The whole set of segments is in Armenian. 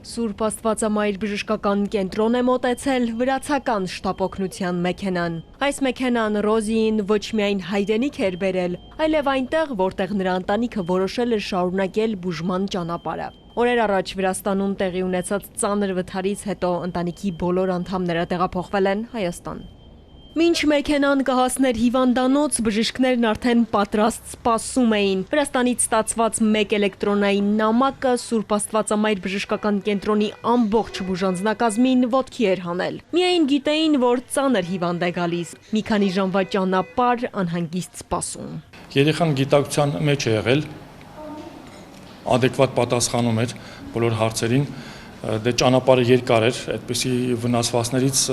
Սուրբ Աստվածամայր բժշկական կենտրոն է մոտեցել վրացական շտապօգնության մեքենան։ Այս մեքենան Ռոզիին ոչ միայն հայրենիք էր բերել, այլև այնտեղ, որտեղ նրա ընտանիքը որոշել էր շարունակել բուժման ճանապարհը։ Օրեր առաջ Վրաստանում տեղի ունեցած ծանր վթարից հետո ընտանիքի բոլոր անդամները տեղափոխվել են Հայաստան։ Մինչ մեքենան կհասներ հիվանդանոց, բժիշկներն արդեն պատրաստ սպասում էին։ Վրաստանից ստացված մեկ էլեկտրոնային նամակը Սուրբ Աստվածամայր բժշկական կենտրոնի ամբողջ բուժանձնակազմին ոտքի էր հանել։ Միայն գիտեին, որ ծանր հիվանդ է գալիս։ Մի քանի ժամվա ճանապարհ անհանգիստ սպասում։ Երեխան գիտակցության մեջ է եղել, adekvat պատասխանում էր բոլոր հարցերին, դե ճանապարհը երկար էր, այդպիսի վնասվածներից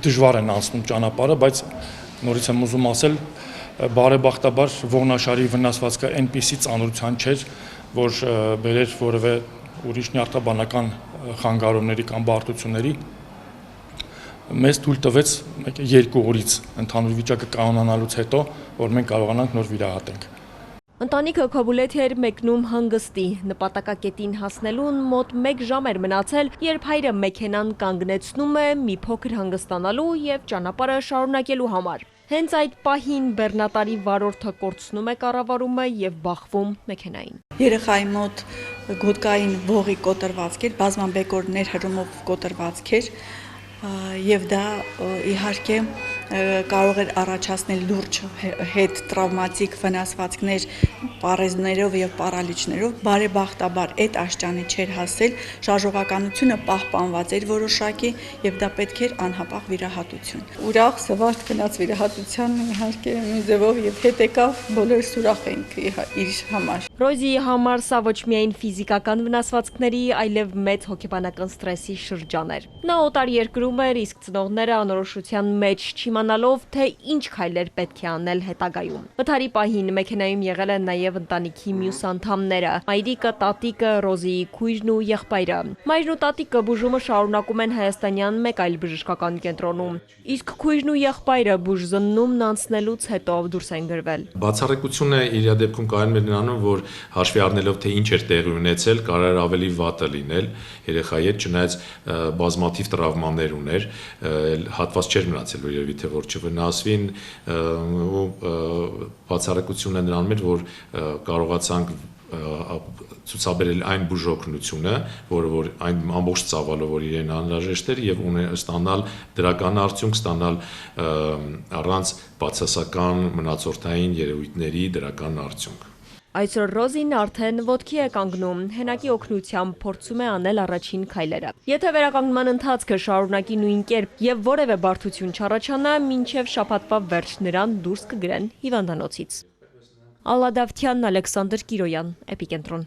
դժվար են անցնում ճանապարհը, բայց նորից եմ ուզում ասել, բարեբախտաբար ողնաշարի վնասվածքը այնպիսի ծանրության չէր, որ բերեր որևէ ուրիշ նյարդաբանական խանգարումների կամ բարդությունների։ Մեզ թույլ տվեց 2 օրից ընդհանուր վիճակը կանոնանալուց հետո, որ մենք կարողանանք նոր վիրահատենք։ Ընտանիքը Քոբուլեթ էր մեկնում հանգստի, նպատակակետին հասնելուն մոտ 1 ժամ էր մնացել, երբ հայրը մեքենան կանգնեցնում է մի փոքր հանգստանալու եւ ճանապարհը շարունակելու համար։ Հենց այդ պահին բեռնատարի վարորդը կորցնում է կառավարումը եւ բախվում մեքենային։ Երեխայի մոտ գոտկային ողի կոտրվածք էր, բազմաբեկոր ներհրումով կոտրվածք էր եւ դա իհարկե կարող էր առաջացնել լուրջ հետ տրավմատիկ վնասվածքներ պարեզներով եւ պարալիչներով, բարեբախտաբար այդ աշճանի չէր հասել, շարժողականությունը պահպանված էր որոշակի եւ դա պետք էր անհապաղ վիրահատություն։ Ուրախ սվարթ գնաց վիրահատության իհարկե մի ձևով եւ հետ եկավ, բոլորս ուրախ էինք իր համար։ Ռոզիի համար սա ոչ միայն ֆիզիկական վնասվածքների, այլև մեծ հոգեբանական ստրեսի շրջան էր։ Նա օտար երկրում էր, իսկ ծնողները անորոշության մեջ չիմանալով, թե ինչ քայլեր պետք է անել հետագայում։ Վթարի պահին մեքենայում եղել են նաև ընտանիքի մյուս անդամները՝ մայրիկը, տատիկը, Ռոզիի քույրն ու եղբայրը։ Մայրն ու տատիկը բուժումը շարունակում են հայաստանյան մեկ այլ բժշկական կենտրոնում, իսկ քույրն ու եղբայրը բուժզննումն անցնելուց հետո դուրս են գրվել։ Բացառիկությունը իր դեպքում կայանում էր նրանում, որ հաշվի առնելով թե ինչ էր տեղի ունեցել, կարող ավելի վատը լինել երեխայի հետ, չնայած բազմաթիվ տրավմաներ ուներ, հատված չէր մնացել երևի թե որ չվնասվին ու բացառիկությունը նրանում էր, որ կարողացանք ցուցաբերել այն բուժօգնությունը, որ այն ամբողջ ծավալով որ իրեն անհրաժեշտ էր եւ ստանալ դրական արդյունք, ստանալ առանց բացասական մնացորդային երևույթների դրական արդյունք։ Այսօր Ռոզին արդեն ոտքի է կանգնում, հենակի օգնությամբ փորձում է անել առաջին քայլերը։ Եթե վերականգնման ընթացքը շարունակի նույն կերպ եւ որևէ բարդություն չառաջանա, մինչեւ շաբաթվա վերջ նրան դուրս կգրեն հիվանդանոցից։ Ալլա Դավթյանն, Ալեքսանդր Կիրոյան, Էպիկենտրոն։